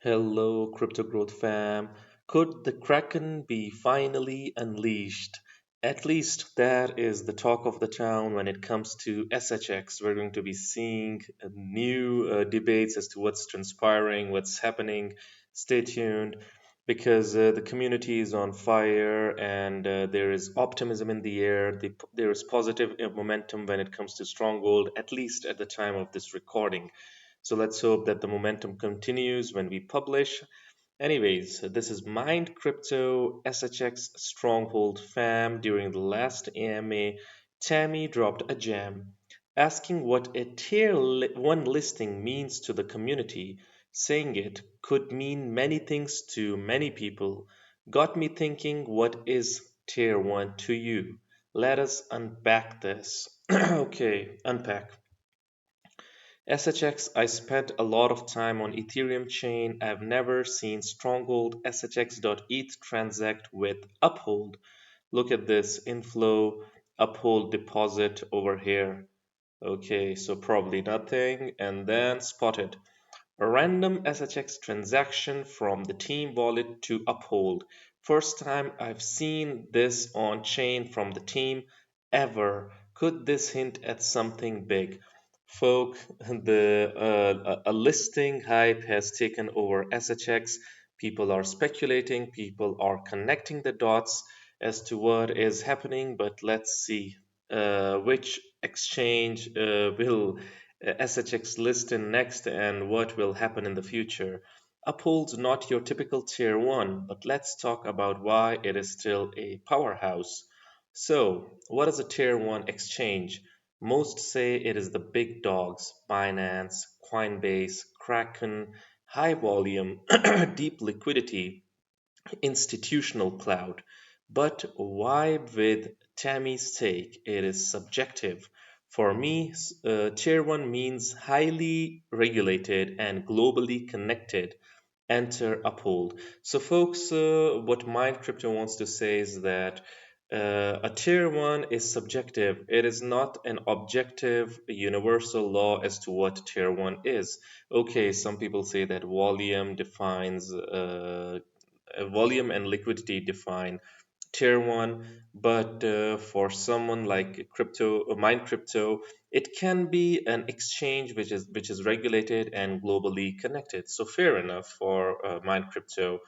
Hello, crypto growth fam. Could the Kraken be finally unleashed? At least that is the talk of the town when it comes to SHX. We're going to be seeing new debates as to what's transpiring, what's happening. Stay tuned because the community is on fire and there is optimism in the air. There is positive momentum when it comes to Stronghold, at least at the time of this recording. So let's hope that the momentum continues when we publish. Anyways, this is Mind Crypto SHX Stronghold fam. During the last AMA, Tammy dropped a gem asking what a tier 1 listing means to the community. Saying it could mean many things to many people. Got me thinking, what is tier 1 to you? Let us unpack this. Okay, unpack. SHX, I spent a lot of time on Ethereum chain. I've never seen Stronghold SHX.ETH transact with Uphold. Look at this inflow Uphold deposit over here. Okay, so probably nothing. And then spotted a random SHX transaction from the team wallet to Uphold. First time I've seen this on chain from the team ever. Could this hint at something big? Folk, a listing hype has taken over SHX. People are speculating, people are connecting the dots as to what is happening, but let's see which exchange will SHX list in next and what will happen in the future. Uphold's not your typical tier 1, but let's talk about why it is still a powerhouse. So, what is a tier 1 exchange? Most say it is the big dogs Binance, Coinbase, Kraken, high volume, deep liquidity, institutional cloud. But why with Tammy's take? It is subjective. For me, Tier 1 means highly regulated and globally connected. Enter Uphold. So, folks, what Mind Crypto wants to say is that a tier 1 is subjective. It is not an objective, universal law as to what tier 1 is. Okay, some people say that volume and liquidity define tier 1, but for someone like Mind Crypto, it can be an exchange which is regulated and globally connected. So fair enough for Mind Crypto.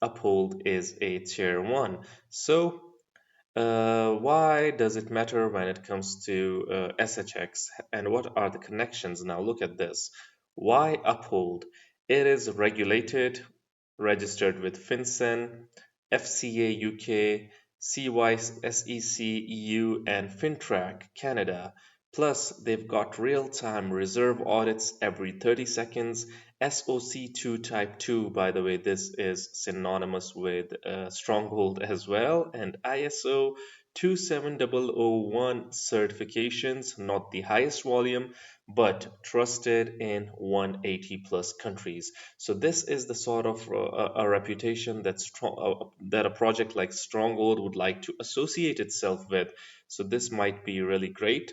Uphold is a tier 1. So why does it matter when it comes to SHX, and what are the connections? Now look at this. Why Uphold? It is regulated, registered with FinCEN, FCA UK, CYSEC EU, and FinTrack Canada. Plus, they've got real-time reserve audits every 30 seconds. SOC2 Type 2, by the way, this is synonymous with Stronghold as well, and ISO 27001 certifications, not the highest volume, but trusted in 180 plus countries. So this is the sort of a reputation that a project like Stronghold would like to associate itself with. So this might be really great.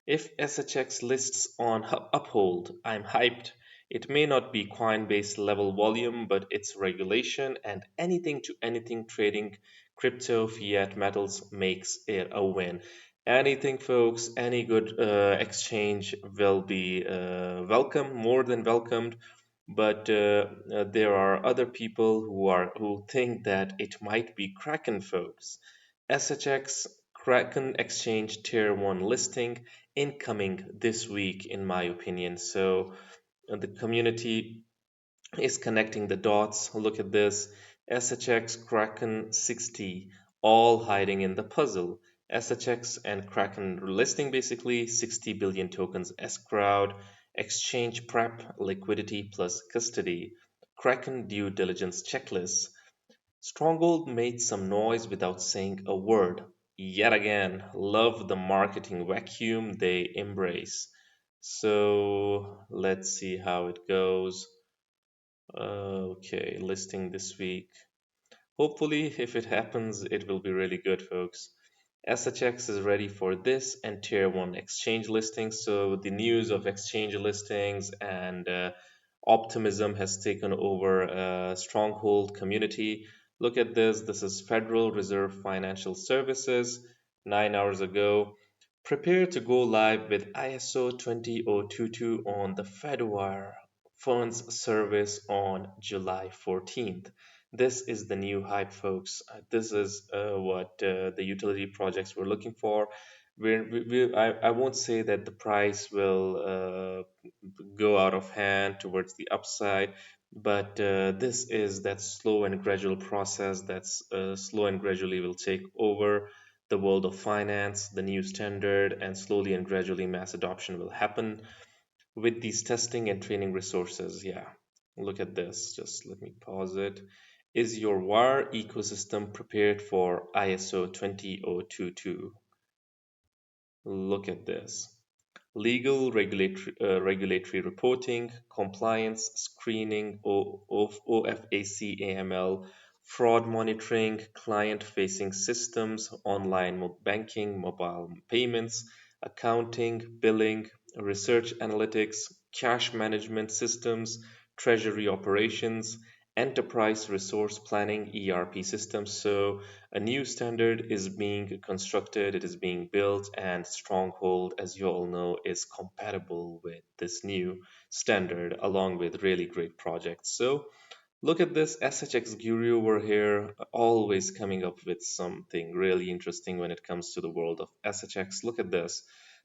If SHX lists on Uphold, I'm hyped. It may not be Coinbase level volume, but its regulation and anything to anything trading crypto fiat metals makes it a win. Anything, folks, any good exchange will be welcome, more than welcomed. But there are other people who think that it might be Kraken, folks. SHX Kraken Exchange Tier 1 listing incoming this week, in my opinion. So the community is connecting the dots. Look at this. SHX Kraken 60, all hiding in the puzzle. SHX and Kraken listing basically 60 billion tokens escrowed, exchange prep, liquidity plus custody, Kraken due diligence checklist. Stronghold made some noise without saying a word. Yet again, love the marketing vacuum they embrace. So let's see how it goes. Okay, listing this week. Hopefully, if it happens, it will be really good, folks. SHX is ready for this and tier 1 exchange listings. So, the news of exchange listings and Optimism has taken over Stronghold community. Look at this. This is Federal Reserve Financial Services 9 hours ago. Prepare to go live with ISO 20022 on the Fedwire Funds service on July 14th. This is the new hype, folks. This is what the utility projects were looking for. I won't say that the price will go out of hand towards the upside, but this is that slow and gradual process that's slow and gradually will take over the world of finance, the new standard, and slowly and gradually mass adoption will happen with these testing and training resources. Yeah, look at this. Just let me pause it. Is your wire ecosystem prepared for ISO 20022? Look at this. Legal regulatory reporting, compliance screening of OFAC AML, fraud monitoring, client facing systems, online banking, mobile payments, accounting, billing, research analytics, cash management systems, treasury operations, enterprise resource planning ERP systems. So a new standard is being constructed, it is being built, and Stronghold, as you all know, is compatible with this new standard along with really great projects. So look at this SHX guru over here, always coming up with something really interesting when it comes to the world of SHX. Look at this.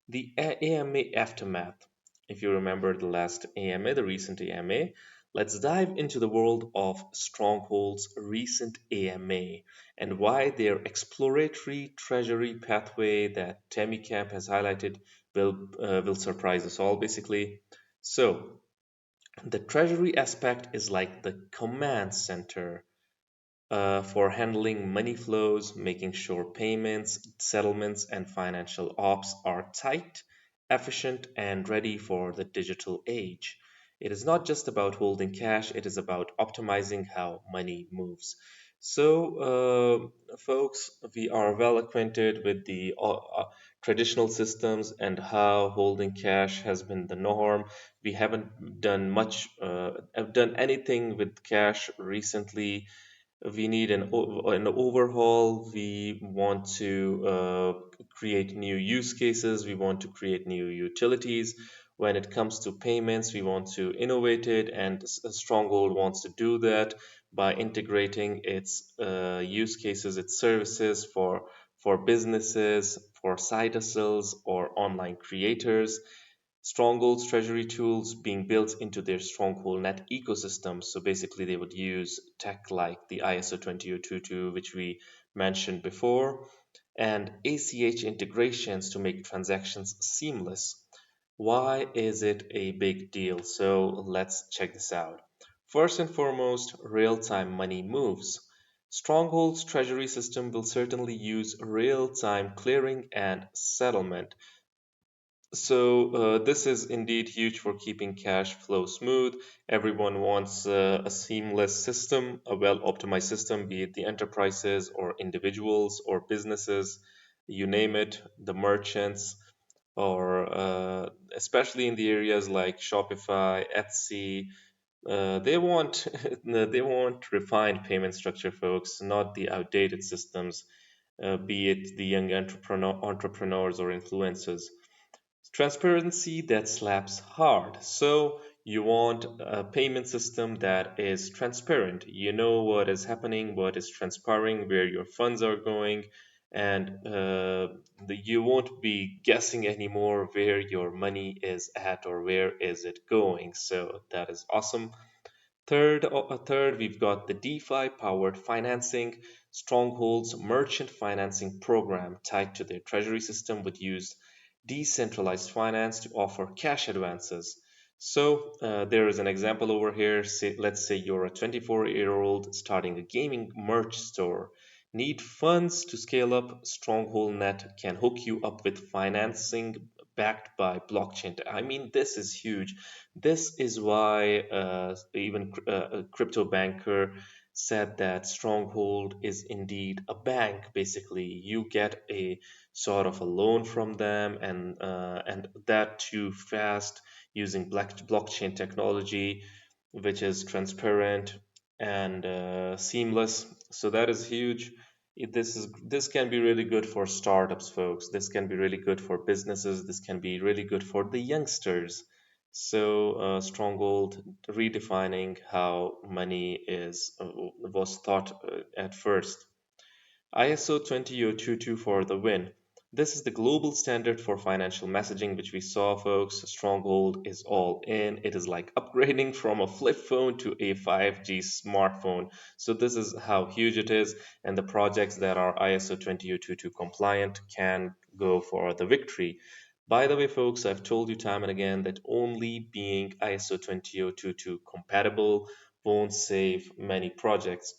The AMA aftermath. If you remember the last AMA, the recent AMA, let's dive into the world of Stronghold's recent AMA and why their exploratory treasury pathway that Tammy Camp has highlighted will surprise us all basically. So, the treasury aspect is like the command center for handling money flows, making sure payments, settlements, and financial ops are tight, efficient, and ready for the digital age. It is not just about holding cash, it is about optimizing how money moves. So, folks, we are well acquainted with the traditional systems and how holding cash has been the norm. We haven't done much, have done anything with cash recently. We need an overhaul. We want to create new use cases. We want to create new utilities. When it comes to payments, we want to innovate it, and Stronghold wants to do that by integrating its use cases, its services for businesses, for side hustles, or online creators. Stronghold's treasury tools being built into their Stronghold Net ecosystem. So basically, they would use tech like the ISO 20022, which we mentioned before, and ACH integrations to make transactions seamless. Why is it a big deal? So let's check this out. First and foremost, real time money moves. Stronghold's treasury system will certainly use real time clearing and settlement. So this is indeed huge for keeping cash flow smooth. Everyone wants a seamless system, a well-optimized system, be it the enterprises or individuals or businesses, you name it, the merchants, or especially in the areas like Shopify, Etsy, they want they want refined payment structure, folks, not the outdated systems, be it the young entrepreneurs or influencers. Transparency that slaps hard. So you want a payment system that is transparent. You know what is happening, what is transpiring, where your funds are going, and you won't be guessing anymore where your money is at or where is it going. So that is awesome. Third, we've got the DeFi powered financing. Stronghold's merchant financing program tied to their treasury system would use decentralized finance to offer cash advances. So there is an example over here. Let's say you're a 24-year-old starting a gaming merch store. Need funds to scale up? Stronghold Net can hook you up with financing backed by blockchain. I mean, this is huge. This is why even a crypto banker said that Stronghold is indeed a bank. Basically, you get a sort of a loan from them, and that too fast using blockchain technology. which is transparent and seamless. So that is huge. This can be really good for startups, folks. This can be really good for businesses. This can be really good for the youngsters. So Stronghold redefining how money is was thought at first. ISO 20022 for the win. This is the global standard for financial messaging, which we saw, folks. Stronghold is all in. It is like upgrading from a flip phone to a 5G smartphone. So, this is how huge it is, and the projects that are ISO 20022 compliant can go for the victory. By the way, folks, I've told you time and again that only being ISO 20022 compatible won't save many projects.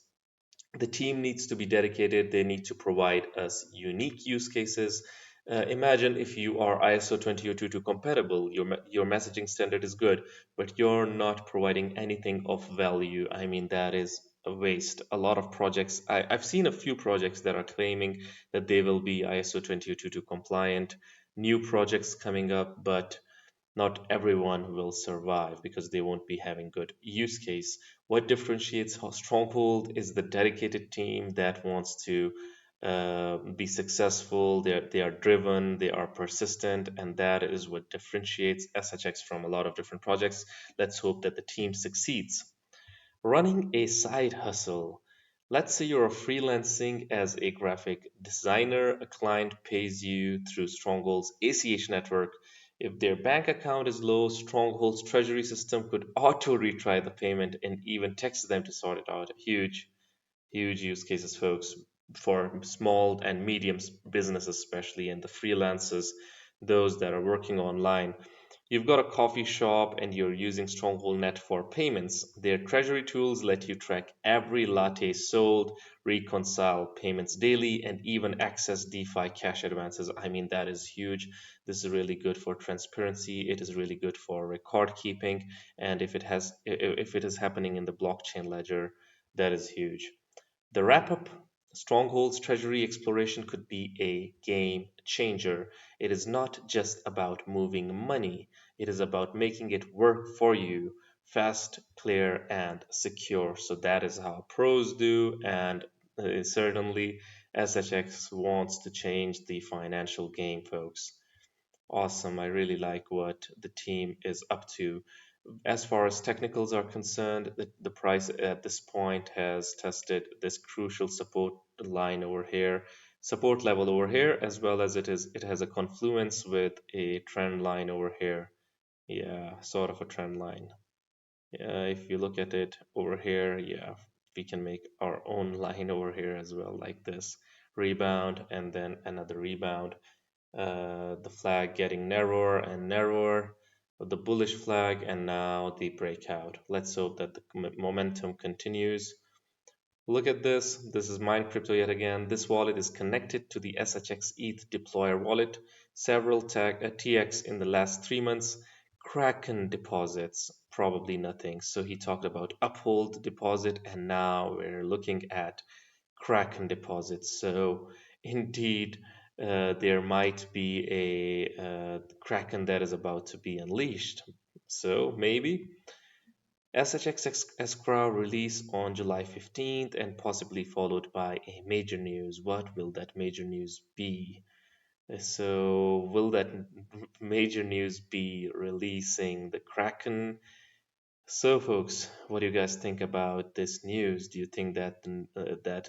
The team needs to be dedicated. They need to provide us unique use cases. Imagine if you are ISO 20022 compatible, your messaging standard is good, but you're not providing anything of value. I mean, that is a waste. A lot of projects, I've seen a few projects that are claiming that they will be ISO 20022 compliant, new projects coming up, but not everyone will survive because they won't be having good use case. What differentiates Stronghold is the dedicated team that wants to be successful. They are driven, they are persistent, and that is what differentiates SHX from a lot of different projects. Let's hope that the team succeeds. Running a side hustle. Let's say you're freelancing as a graphic designer, a client pays you through Stronghold's ACH network. If their bank account is low, Stronghold's treasury system could auto retry the payment and even text them to sort it out. Huge use cases, folks, for small and medium businesses, especially, and the freelancers, those that are working online. You've got a coffee shop and you're using Stronghold Net for payments. Their treasury tools let you track every latte sold, reconcile payments daily, and even access DeFi cash advances. I mean, that is huge. This is really good for transparency. It is really good for record keeping. And if it is happening in the blockchain ledger, that is huge. The wrap up: Stronghold's treasury exploration could be a game changer. It is not just about moving money, it is about making it work for you fast, clear, and secure. So that is how pros do, and certainly SHX wants to change the financial game, folks. Awesome. I really like what the team is up to. As far as technicals are concerned, the price at this point has tested this crucial support level over here, as well as it has a confluence with a trend line over here. Yeah, sort of a trend line. If you look at it over here, yeah, we can make our own line over here as well, like this. Rebound and then another rebound, the flag getting narrower and narrower, the bullish flag, and now the breakout. Let's hope that the momentum continues. Look at this. This is Mine Crypto yet again. This wallet is connected to the SHX ETH deployer wallet. Several TX in the last 3 months. Kraken deposits, probably nothing. So he talked about Uphold deposit, and now we're looking at Kraken deposits. So indeed, there might be a Kraken that is about to be unleashed. So maybe SHX escrow release on July 15th and possibly followed by a major news. What will that major news be? So, will that major news be releasing the Kraken? So, folks, what do you guys think about this news? Do you think that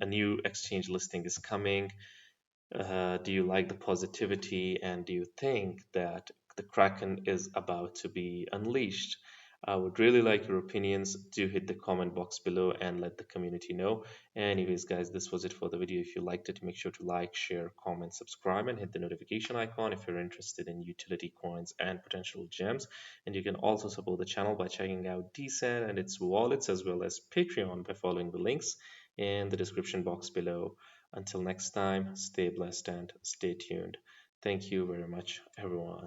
a new exchange listing is coming? Do you like the positivity, and do you think that the Kraken is about to be unleashed? I would really like your opinions. Do hit the comment box below and let the community know. Anyways, guys, this was it for the video. If you liked it, make sure to like, share, comment, subscribe, and hit the notification icon if you're interested in utility coins and potential gems. And you can also support the channel by checking out Decent and its wallets, as well as Patreon, by following the links in the description box below. Until next time, stay blessed and stay tuned. Thank you very much, everyone.